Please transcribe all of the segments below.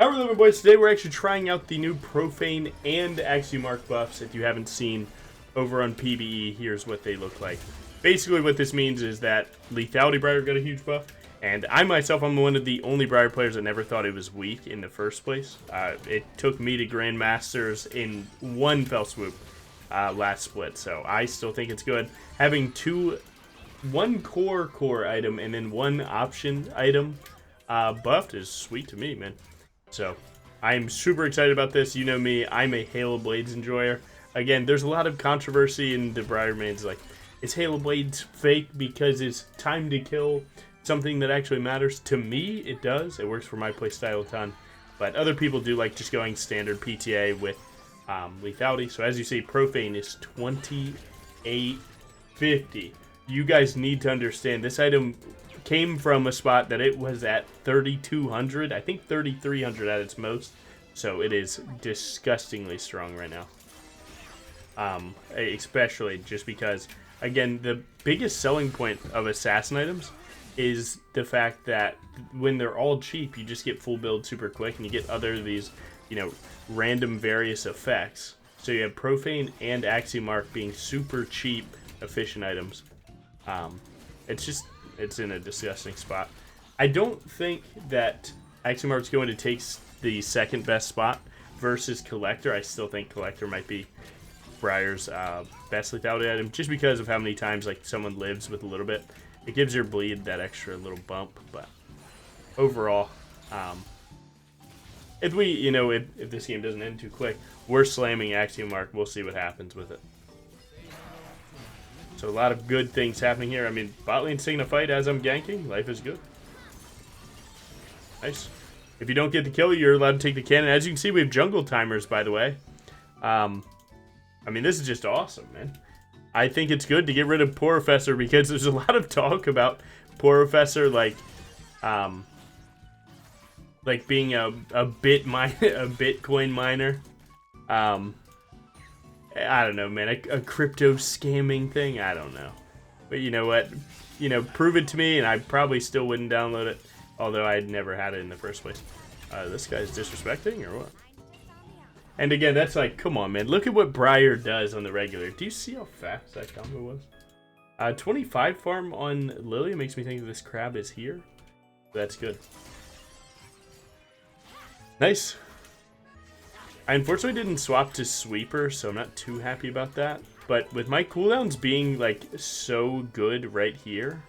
How are we living, boys? Today we're actually trying out the new Profane and Axiomark buffs. If you haven't seen over on PBE, here's what they look like. Basically what this means is that Lethality Briar got a huge buff, and I myself, I'm one of the only Briar players that never thought it was weak in the first place. It took me to Grandmasters in one fell swoop last split, so I still think it's good. Having one core item and then one option item buffed is sweet to me, man. So, I'm super excited about this. You know me, I'm a Halo Blades enjoyer. Again, there's a lot of controversy in the Briar mains, like, is Halo Blades fake because it's time to kill something that actually matters? To me, it does. It works for my playstyle a ton. But other people do like just going standard PTA with lethality. So as you see, Profane is 2850. You guys need to understand, this item came from a spot that it was at 3200, I think 3300 at its most, so it is disgustingly strong right now. Especially just because, again, the biggest selling point of assassin items is the fact that when they're all cheap, you just get full build super quick, and you get other of these, you know, random various effects. So you have Profane and Axiomark being super cheap, efficient items. It's in a disgusting spot. I don't think that Axiomark's going to take the second best spot versus Collector. I still think Collector might be Briar's best lethality item, just because of how many times like someone lives with a little bit. It gives your bleed that extra little bump, but overall, if this game doesn't end too quick, we're slamming Axiomark. We'll see what happens with it. So a lot of good things happening here. I mean, bot lane's taking a fight as I'm ganking. Life is good. Nice. If you don't get the kill, you're allowed to take the cannon. As you can see, we have jungle timers, by the way. I mean, this is just awesome, man. I think it's good to get rid of Professor because there's a lot of talk about Professor like being a Bitcoin miner. I don't know, man. A crypto scamming thing? I don't know. But you know what? You know, prove it to me, and I probably still wouldn't download it. Although I'd never had it in the first place. This guy's disrespecting, or what? And again, that's like, come on, man. Look at what Briar does on the regular. Do you see how fast that combo was? 25 farm on Lily makes me think this crab is here. That's good. Nice. I unfortunately didn't swap to Sweeper, so I'm not too happy about that. But with my cooldowns being like so good right here,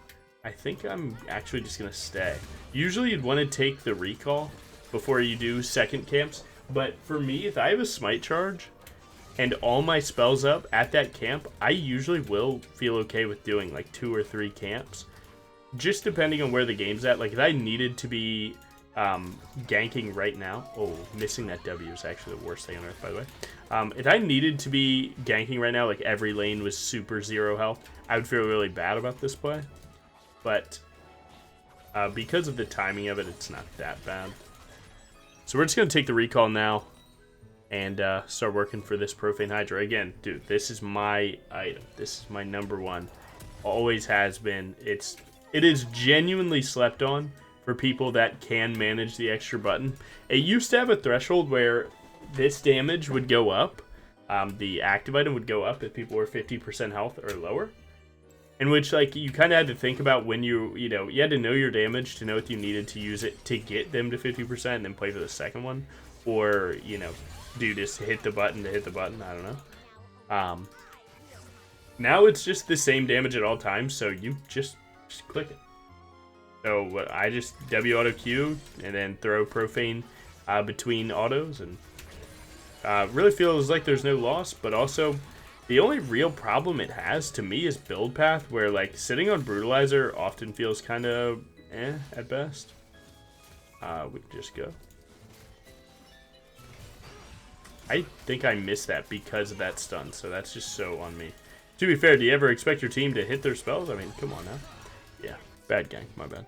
I think I'm actually just going to stay. Usually you'd want to take the recall before you do second camps. But for me, if I have a smite charge and all my spells up at that camp, I usually will feel okay with doing like 2 or 3 camps. Just depending on where the game's at. Like if I needed to be ganking right now. Oh, missing that W is actually the worst thing on earth, by the way. If I needed to be ganking right now, like every lane was super 0 health, I would feel really bad about this play. But because of the timing of it, it's not that bad. So we're just going to take the recall now and start working for this Profane Hydra. Again, dude, this is my item. This is my #1. Always has been. It is genuinely slept on for people that can manage the extra button. It used to have a threshold where this damage would go up. The active item would go up if people were 50% health or lower. In which, like, you kind of had to think about when you had to know your damage to know if you needed to use it to get them to 50% and then play for the second one. Or, do just hit the button to hit the button. I don't know. Now it's just the same damage at all times, so you just click it. So I just W auto Q and then throw Profane between autos, and really feels like there's no loss. But also, the only real problem it has to me is build path, where like sitting on Brutalizer often feels kind of at best. We can just go. I think I missed that because of that stun, so that's just so on me. To be fair, do you ever expect your team to hit their spells? I mean, come on now. Yeah, bad gank, my bad.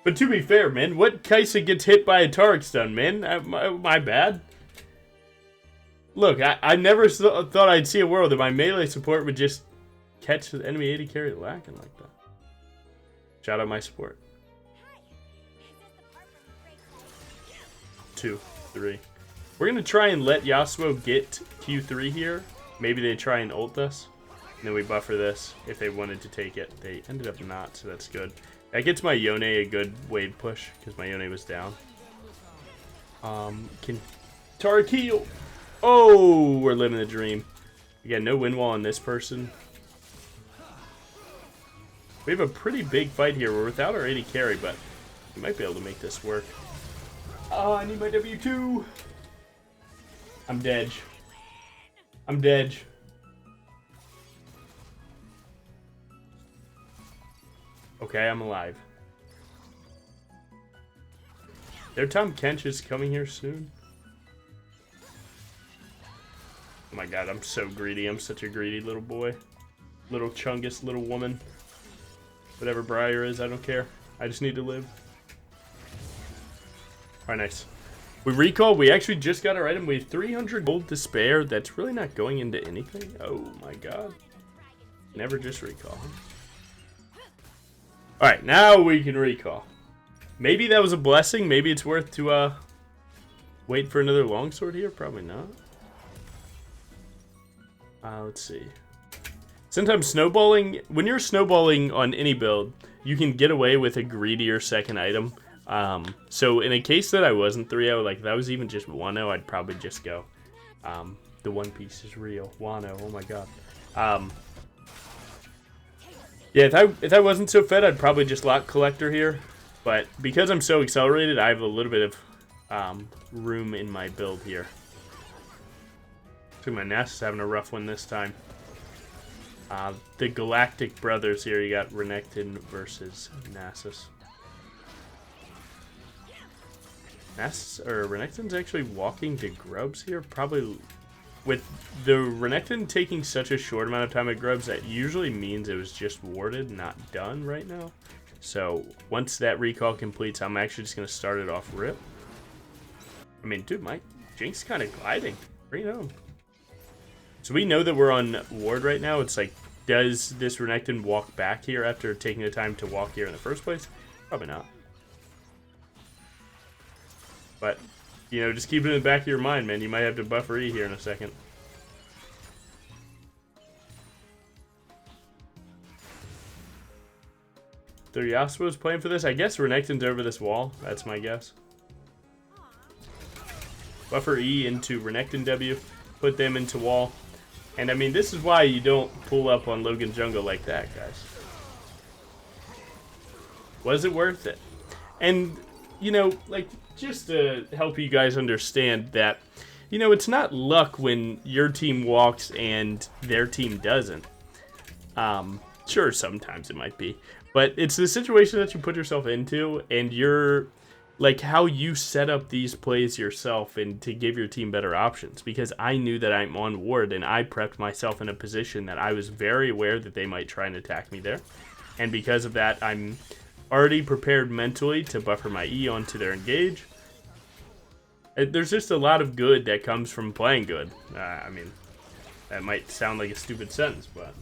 But to be fair, man, what Kaisa gets hit by a Taric stun, man? My bad. Look, I never thought I'd see a world that my melee support would just catch the enemy AD carry lacking like that. Shout out my support. 2, 3. We're going to try and let Yasuo get Q3 here. Maybe they try and ult us. And then we buffer this if they wanted to take it. They ended up not, so that's good. That gets my Yone a good wave push, because my Yone was down. Can Tariq heal? Oh, we're living the dream. Again, no wind wall on this person. We have a pretty big fight here. We're without our AD carry, but we might be able to make this work. Oh, I need my W2. I'm dead. I'm dead. Okay, I'm alive. Their Tom Kench is coming here soon. Oh my god, I'm so greedy. I'm such a greedy little boy. Little chungus, little woman. Whatever Briar is, I don't care. I just need to live. Alright, nice. We recall. We actually just got our item. We have 300 gold to spare. That's really not going into anything. Oh my god. Never just recall. Alright, now we can recall. Maybe that was a blessing. Maybe it's worth to wait for another longsword here. Probably not. Let's see. Sometimes snowballing, when you're snowballing on any build, you can get away with a greedier second item. So in a case that I wasn't 3-0, like if that was even just 1-0, I'd probably just go. The One Piece is real. Wano, oh my god. Yeah, if I wasn't so fed, I'd probably just lock Collector here. But because I'm so accelerated, I have a little bit of room in my build here. So my Nass is having a rough one this time. The Galactic Brothers here, you got Renekton versus Nasus. Renekton's actually walking to Grubs here, probably. With the Renekton taking such a short amount of time at Grubs, that usually means it was just warded, not done right now. So once that recall completes, I'm actually just going to start it off rip. I mean, dude, my Jinx kind of gliding. Bring it on. So we know that we're on ward right now. It's like, does this Renekton walk back here after taking the time to walk here in the first place? Probably not. But, you know, just keep it in the back of your mind, man. You might have to buffer E here in a second. The Yasuo's playing for this. I guess Renekton's over this wall. That's my guess. Buffer E into Renekton W. Put them into wall. And, I mean, this is why you don't pull up on Logan Jungle like that, guys. Was it worth it? And, you know, like, just to help you guys understand that, you know, it's not luck when your team walks and their team doesn't. Sure, sometimes it might be. But it's the situation that you put yourself into, and you're, like, how you set up these plays yourself and to give your team better options. Because I knew that I'm on ward, and I prepped myself in a position that I was very aware that they might try and attack me there. And because of that, I'm already prepared mentally to buffer my E onto their engage. There's just a lot of good that comes from playing good. I mean, that might sound like a stupid sentence, but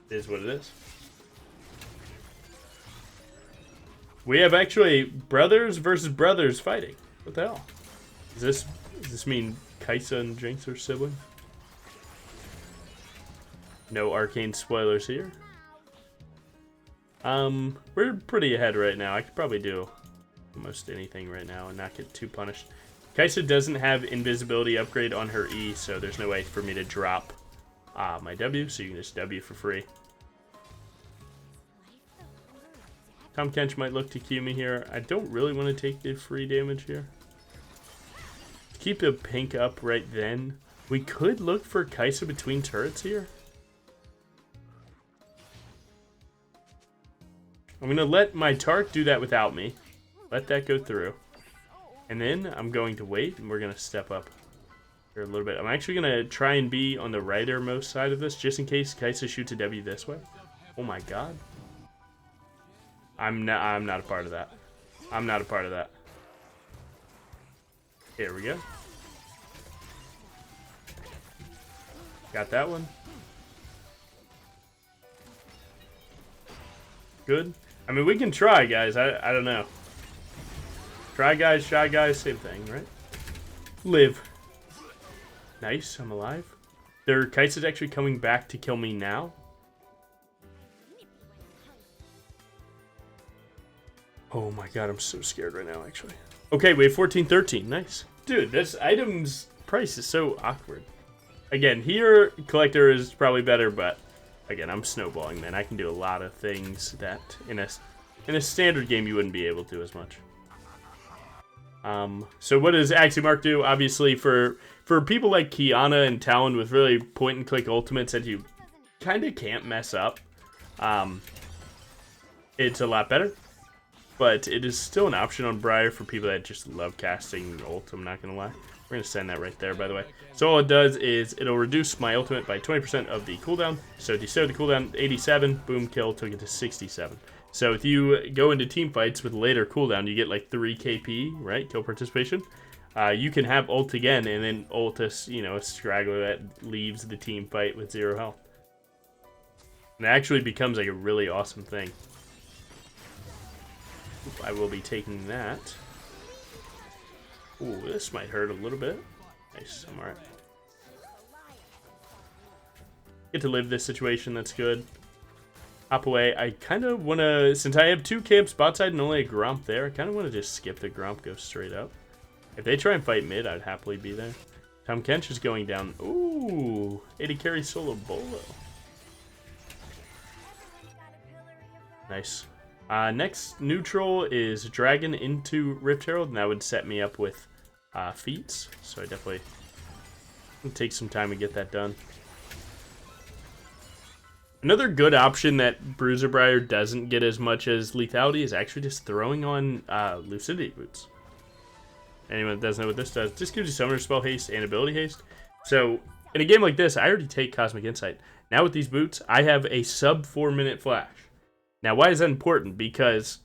it is what it is. We have actually brothers versus brothers fighting. What the hell? Does this mean Kaisa and Jinx are siblings? No arcane spoilers here. We're pretty ahead right now. I could probably do almost anything right now and not get too punished. Kaisa doesn't have invisibility upgrade on her E, so there's no way for me to drop my W, so you can just W for free. Tom Kench might look to Q me here. I don't really want to take the free damage here. Keep the pink up right then. We could look for Kaisa between turrets here. I'm going to let my Tark do that without me. Let that go through. And then I'm going to wait, and we're going to step up here a little bit. I'm actually going to try and be on the rightermost side of this, just in case Kaisa shoots a W this way. Oh my god. I'm not a part of that. I'm not a part of that. Here we go. Got that one. Good. I mean, we can try, guys. I don't know. Try guys, shy guys, same thing, right? Live. Nice, I'm alive. Their Kites is actually coming back to kill me now. Oh my god, I'm so scared right now, actually. Okay, we have 14-13. Nice. Dude, this item's price is so awkward. Again, here, Collector is probably better, but again, I'm snowballing, man. I can do a lot of things that in a standard game you wouldn't be able to as much. So what does Axiomark do? Obviously, for people like Kiana and Talon with really point-and-click ultimates that you kind of can't mess up, it's a lot better. But it is still an option on Briar for people that just love casting ult, I'm not going to lie. We're going to send that right there, by the way. So all it does is it'll reduce my ultimate by 20% of the cooldown. So you set the cooldown 87, boom, kill, took it to 67. So if you go into team fights with later cooldown, you get like 3 KP, right? Kill participation. You can have ult again and then ult a straggler that leaves the team fight with 0 health. And it actually becomes like a really awesome thing. I will be taking that. Ooh, this might hurt a little bit. Nice, I'm alright. Get to live this situation, that's good. Hop away. I kind of want to, since I have 2 camps bot side and only a Gromp there, I kind of want to just skip the Gromp, go straight up. If they try and fight mid, I'd happily be there. Tom Kench is going down. Ooh, 80 carry solo bolo. Nice. Next neutral is Dragon into Rift Herald, and that would set me up with feats. So I definitely will take some time to get that done. Another good option that Bruiser Briar doesn't get as much as Lethality is actually just throwing on Lucidity Boots. Anyone that doesn't know what this does, this gives you Summoner Spell Haste and Ability Haste. So in a game like this, I already take Cosmic Insight. Now with these boots, I have a sub 4-minute flash. Now, why is that important? Because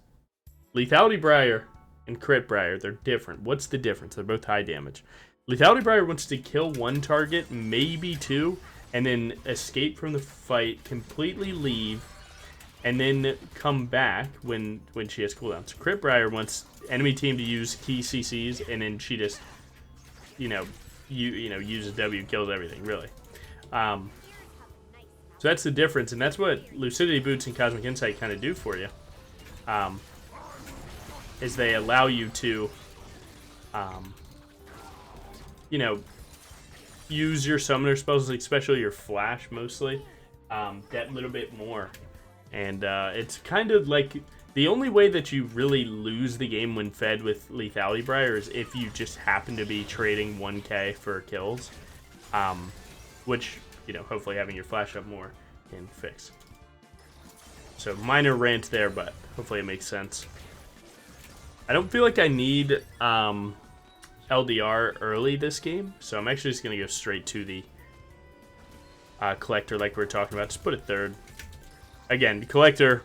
Lethality Briar and Crit Briar, they're different. What's the difference? They're both high damage. Lethality Briar wants to kill 1 target, maybe 2, and then escape from the fight, completely leave, and then come back when she has cooldowns. Crit Briar wants enemy team to use key CCs, and then she just, uses W, kills everything, really. So that's the difference, and that's what Lucidity Boots and Cosmic Insight kind of do for you. Is they allow you to, use your summoner spells, especially your flash mostly, that little bit more. And it's kind of like the only way that you really lose the game when fed with Lethality Briar is if you just happen to be trading 1k for kills, which, hopefully having your flash up more can fix. So minor rant there, but hopefully it makes sense. I don't feel like I need LDR early this game, so I'm actually just going to go straight to the Collector like we were talking about. Just put it third. Again, the Collector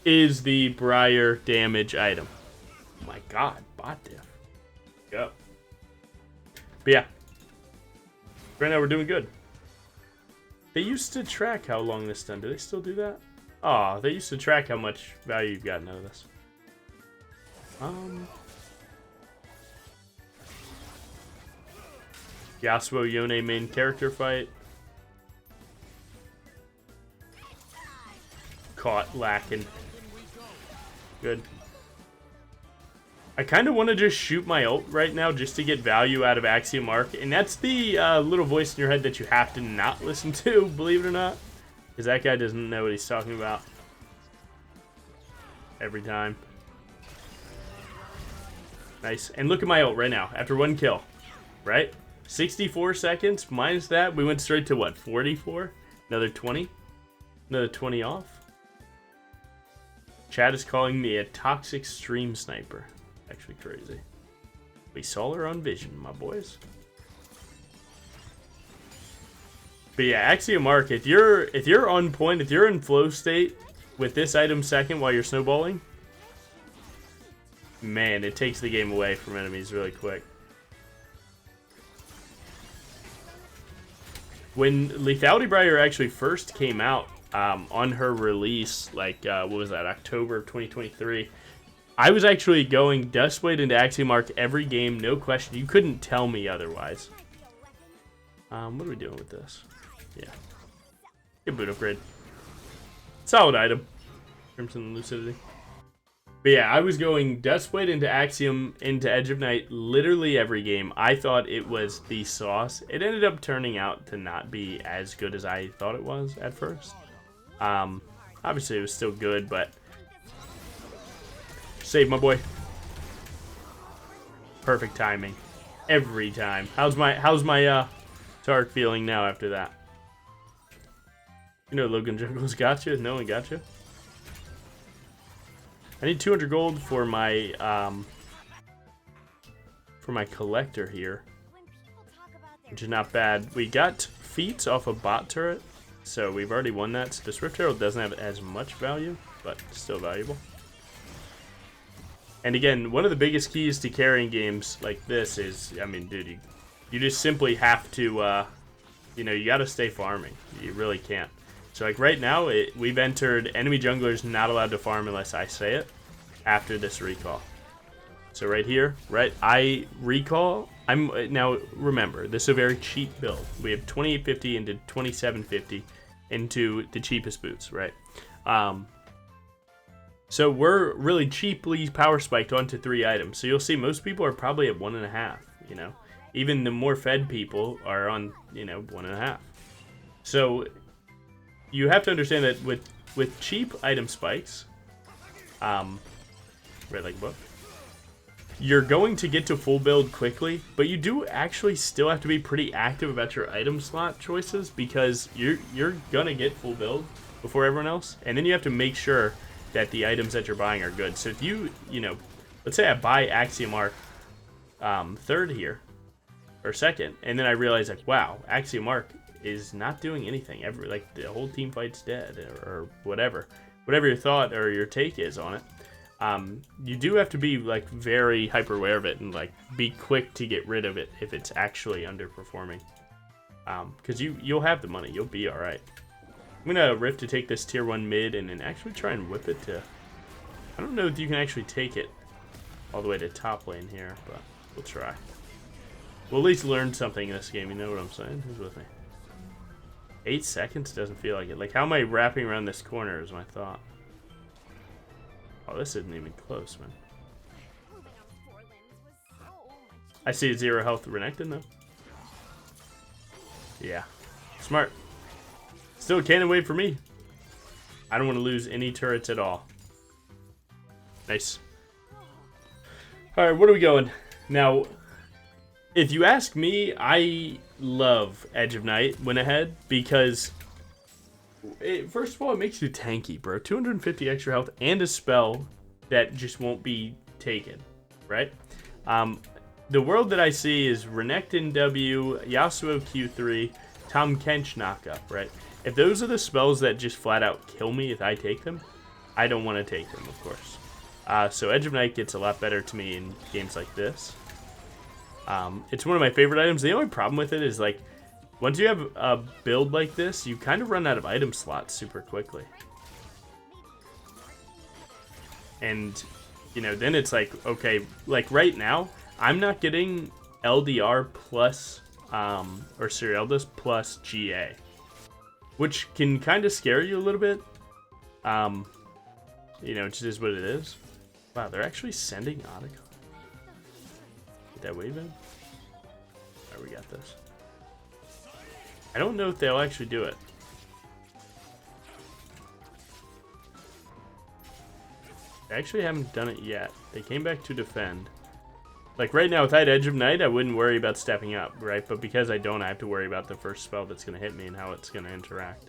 is the Briar damage item. Oh my god, bot diff. Go. But yeah, right now we're doing good. They used to track how long this done. Do they still do that? Oh, they used to track how much value you've gotten out of this. Yasuo Yone main character fight. Caught lacking. Good. I kind of want to just shoot my ult right now just to get value out of Axiomark. And that's the little voice in your head that you have to not listen to, believe it or not. Because that guy doesn't know what he's talking about. Every time. Nice. And look at my ult right now. After 1 kill. Right? 64 seconds. Minus that, we went straight to what? 44? Another 20? Another 20 off? Chad is calling me a toxic stream sniper. Actually crazy. We saw our own vision, my boys. But yeah, Axiomark, if you're on point, if you're in flow state with this item second while you're snowballing, man, it takes the game away from enemies really quick. When Lethality Briar actually first came out on her release, like, what was that, October of 2023, I was actually going Dustblade into Axiom Arc every game, no question. You couldn't tell me otherwise. What are we doing with this? Yeah. Good boot upgrade. Solid item. Crimson Lucidity. But yeah, I was going Dustblade into Axiom into Edge of Night literally every game. I thought it was the sauce. It ended up turning out to not be as good as I thought it was at first. Obviously it was still good, but save my boy. Perfect timing. Every time. How's my Tark feeling now after that? You know Logan Jungle's got you? No one got you? I need 200 gold for my collector here, which is not bad. We got feats off a bot turret, so we've already won that. So the Swift Herald doesn't have as much value, but still valuable. And again, one of the biggest keys to carrying games like this is, I mean, dude, you just simply have to, you know, you got to stay farming. You really can't. So like right now, we've entered enemy junglers not allowed to farm unless I say it after this recall. So right here, right, I recall. Now remember, this is a very cheap build. We have 2850 into 2750 into the cheapest boots, right? So we're really cheaply power spiked onto 3 items. So you'll see most people are probably at 1.5. You know, even the more fed people are on 1.5. So you have to understand that with cheap item spikes, red like book, you're going to get to full build quickly, but you do actually still have to be pretty active about your item slot choices because you're gonna get full build before everyone else, and then you have to make sure that the items that you're buying are good. So if you know, let's say I buy Axiom Arc third here or second, and then I realize like, wow, Axiom Arc is not doing anything. Like the whole team fight's dead or whatever your thought or your take is on it. You do have to be like very hyper aware of it and like be quick to get rid of it if it's actually underperforming. Because you'll have the money, you'll be all right. I'm gonna Rift to take this tier 1 mid and then actually try and whip it to. I don't know if you can actually take it all the way to top lane here, but we'll try. We'll at least learn something in this game. You know what I'm saying? Who's with me? 8 seconds doesn't feel like it. Like, how am I wrapping around this corner is my thought. Oh, this isn't even close, man. I see 0 health Renekton, though. Yeah. Smart. Still a cannon wave for me. I don't want to lose any turrets at all. Nice. Alright, what are we going? Now, if you ask me, I love Edge of Night went ahead because first of all, it makes you tanky, bro. 250 extra health and a spell that just won't be taken, right? The world that I see is Renekton W, Yasuo Q3, Tom Kench knockup, right? If those are the spells that just flat out kill me if I take them, I don't want to take them, of course. So Edge of Night gets a lot better to me in games like this. It's one of my favorite items. The only problem with it is, like, once you have a build like this, you kind of run out of item slots super quickly. And, you know, then it's like, okay, like right now, I'm not getting LDR plus, or Serialdus plus GA. Which can kind of scare you a little bit. You know, it just is what it is. Wow, they're actually sending Otacon. Get that wave in. Alright, we got this. I don't know if they'll actually do it. They actually haven't done it yet. They came back to defend. Like right now, without Edge of Night, I wouldn't worry about stepping up, right? But because I don't, I have to worry about the first spell that's going to hit me and how it's going to interact.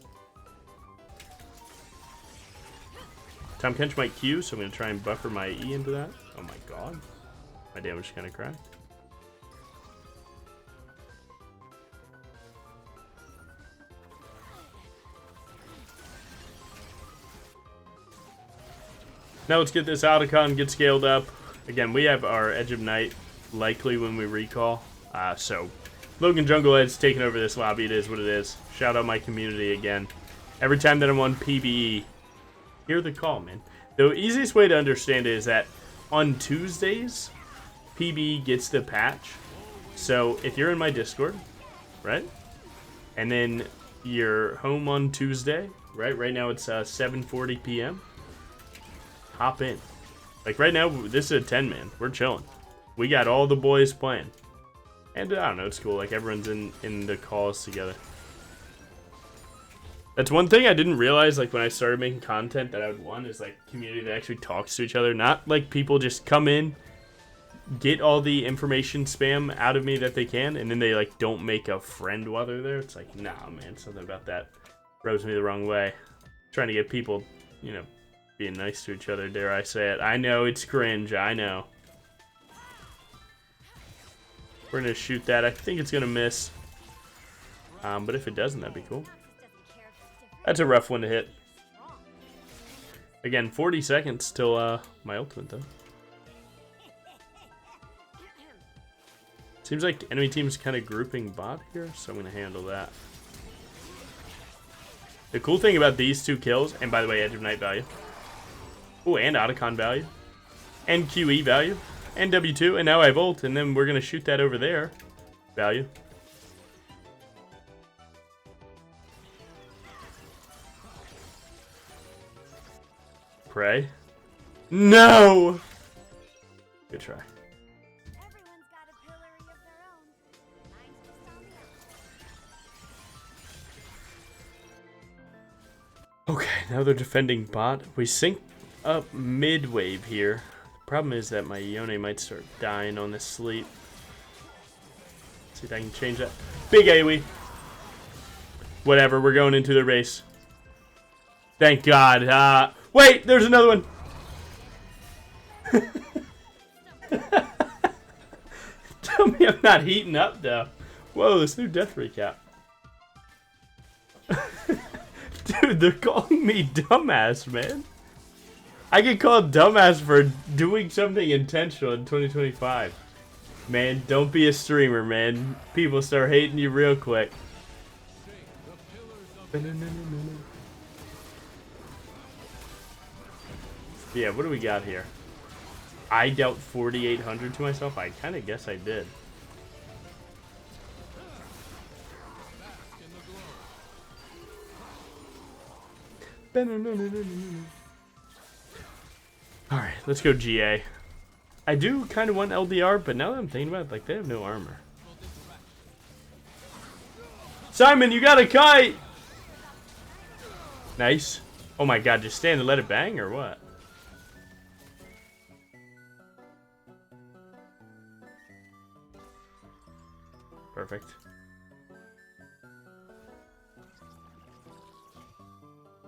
Tom Kench might Q, so I'm going to try and buffer my E into that. Oh my god. My damage kind of cracked. Now let's get this Otacon, get scaled up. Again, we have our Edge of Night likely when we recall. So Logan Junglehead's taking over this lobby. It is what it is. Shout out my community again. Every time that I'm on PvE, hear the call, man. The easiest way to understand it is that on Tuesdays, PB gets the patch. So if you're in my Discord, right? And then you're home on Tuesday, right? Right now it's 7:40 p.m. Hop in. Like right now, this is a 10-man. We're chilling. We got all the boys playing. And I don't know, it's cool. Like everyone's in the calls together. That's one thing I didn't realize, like when I started making content, that I would want is like community that actually talks to each other. Not like people just come in, get all the information spam out of me that they can, and then they like don't make a friend while they're there. It's like, nah, man, something about that rubs me the wrong way. Trying to get people, you know, being nice to each other, dare I say it. I know it's cringe, I know. We're gonna shoot that. I think it's gonna miss. But if it doesn't, that'd be cool. That's a rough one to hit. Again, 40 seconds till my ultimate though. Seems like enemy team's kind of grouping bot here, so I'm gonna handle that. The cool thing about these two kills, and by the way, Edge of Night value. Oh, and Otacon value. And QE value. And W2, and now I have ult, and then we're gonna shoot that over there. Value. Pray. No! Good try. Okay, now they're defending bot. We sync up mid wave here. The problem is that my Yone might start dying on this sleep. See if I can change that. Big AoE. Whatever, we're going into the race. Thank God. Wait, there's another one. Tell me I'm not heating up though. Whoa, this new death recap. Dude, they're calling me dumbass, man. I get called dumbass for doing something intentional in 2025. Man, don't be a streamer, man. People start hating you real quick. Yeah, what do we got here? I dealt 4,800 to myself? I kind of guess I did. Alright, let's go GA. I do kind of want LDR, but now that I'm thinking about it, like, they have no armor. Simon, you got a kite! Nice. Oh my God, just stand and let it bang, or what? Perfect.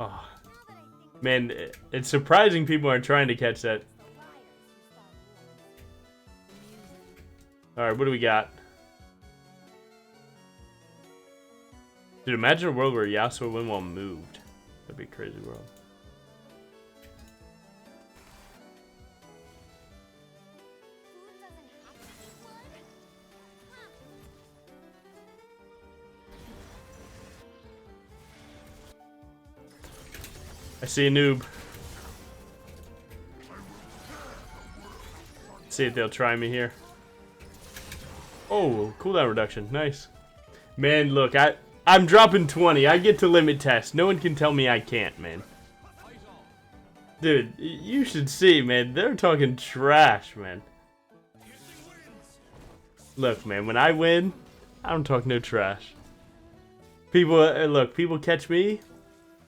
Oh. Man, it's surprising people are trying to catch that. Alright, what do we got? Dude, imagine a world where Yasuo win while moved. That'd be a crazy world. I see a noob. See if they'll try me here. Oh, cooldown reduction. Nice. Man, look, I'm dropping 20. I get to limit test. No one can tell me I can't, man. Dude, you should see, man. They're talking trash, man. Look, man, when I win, I don't talk no trash. People, look, people catch me,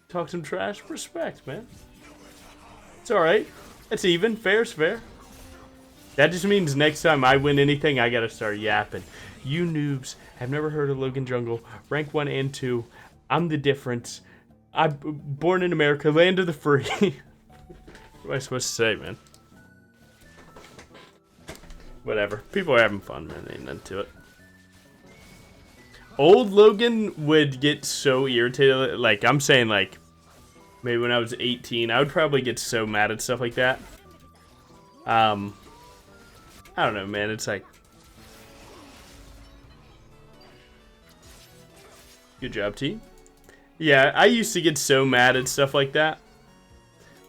talk some trash. Respect, man. It's alright. It's even. Fair's fair. That just means next time I win anything, I gotta start yapping. You noobs have never heard of Logan Jungle. Rank 1 and 2. I'm the difference. I'm born in America, land of the free. What am I supposed to say, man? Whatever. People are having fun, man. Ain't nothing to it. Old Logan would get so irritated. Like, I'm saying, like, maybe when I was 18, I would probably get so mad at stuff like that. I don't know, man. It's like... Good job, T. Yeah, I used to get so mad at stuff like that.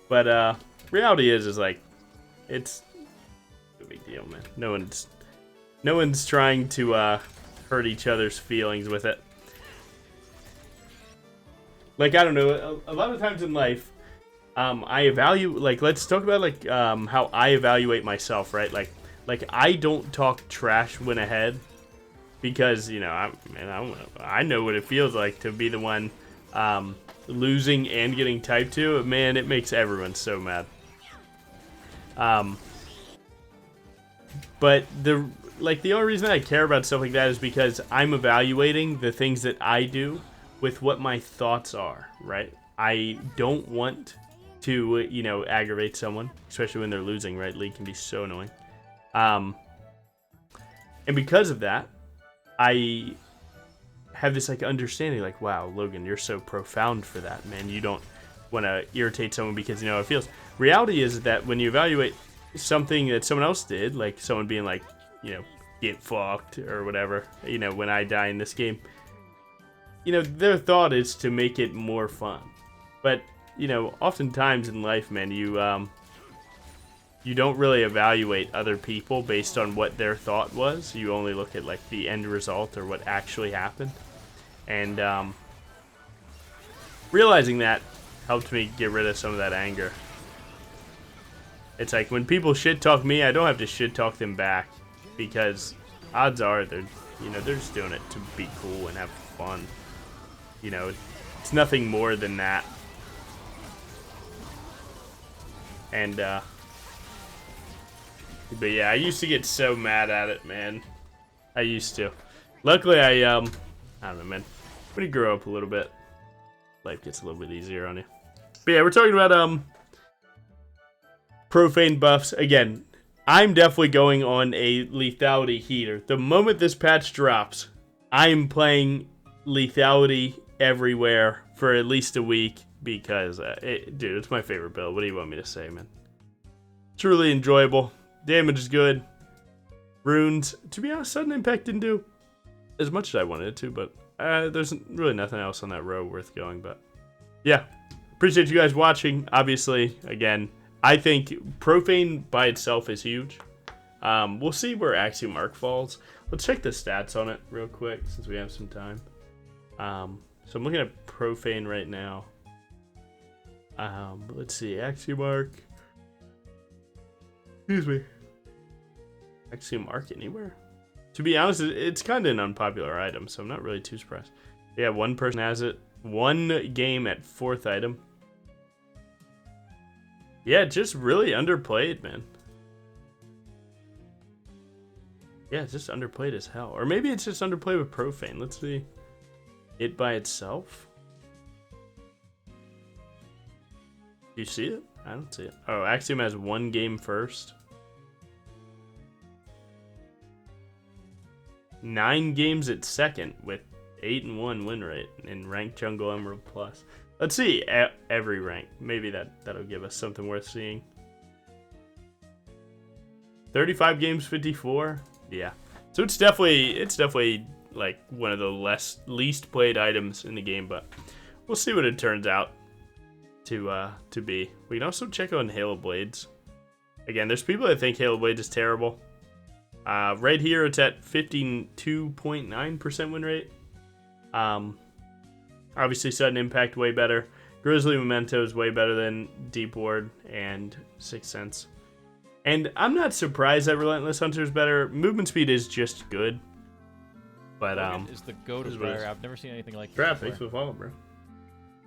But, reality is like, it's deal, man. No one's trying to hurt each other's feelings with it. Like, I don't know, a lot of times in life, I evaluate, like, let's talk about, like, how I evaluate myself, right? Like I don't talk trash when ahead because, you know, I know what it feels like to be the one losing and getting typed to. Man, it makes everyone so mad. But the only reason I care about stuff like that is because I'm evaluating the things that I do with what my thoughts are, right? I don't want to, you know, aggravate someone, especially when they're losing, right? League can be so annoying. And because of that, I have this, like, understanding, like, wow, Logan, you're so profound for that, man. You don't want to irritate someone because, you know, it feels... Reality is that when you evaluate something that someone else did, like someone being like, you know, get fucked or whatever, you know, when I die in this game, you know, their thought is to make it more fun. But, you know, oftentimes in life, man, you don't really evaluate other people based on what their thought was. You only look at, like, the end result or what actually happened. And realizing that helped me get rid of some of that anger. It's like when people shit talk me, I don't have to shit talk them back because odds are they're just doing it to be cool and have fun. You know, it's nothing more than that. And but yeah, I used to get so mad at it, man. I used to. Luckily, I don't know, man. When you grow up a little bit, life gets a little bit easier on you. But yeah, we're talking about Profane buffs. Again, I'm definitely going on a lethality heater. The moment this patch drops, I'm playing lethality everywhere for at least a week because, dude, it's my favorite build. What do you want me to say, man? Truly enjoyable. Damage is good. Runes, to be honest, sudden impact didn't do as much as I wanted it to, but there's really nothing else on that row worth going. But yeah, appreciate you guys watching. Obviously, again, I think Profane by itself is huge. We'll see where Axiom Arc falls. Let's check the stats on it real quick since we have some time. So I'm looking at Profane right now. Let's see, Axiom Arc. Excuse me. Axiom Arc anywhere? To be honest, it's kind of an unpopular item, so I'm not really too surprised. Yeah, one person has it. One game at 4th item. Yeah, just really underplayed, man. Yeah, it's just underplayed as hell. Or maybe it's just underplayed with Profane. Let's see. It by itself? Do you see it? I don't see it. Oh, Axiom has one game first. 9 games at 2nd with 8-1 win rate in ranked jungle emerald plus. Let's see every rank. Maybe that'll give us something worth seeing. 35 games, 54. Yeah. So it's definitely like one of the least played items in the game, but we'll see what it turns out to be. We can also check on Halo Blades. Again, there's people that think Halo Blades is terrible. Right here, it's at 52.9% win rate. Obviously, Sudden Impact way better. Grizzly Memento is way better than Deep Ward and Sixth Sense. And I'm not surprised that Relentless Hunter is better. Movement speed is just good. But is the goat of Briar. I've never seen anything like this. Crap, thanks for the follow, bro.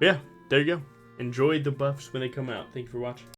Yeah, there you go. Enjoy the buffs when they come out. Thank you for watching.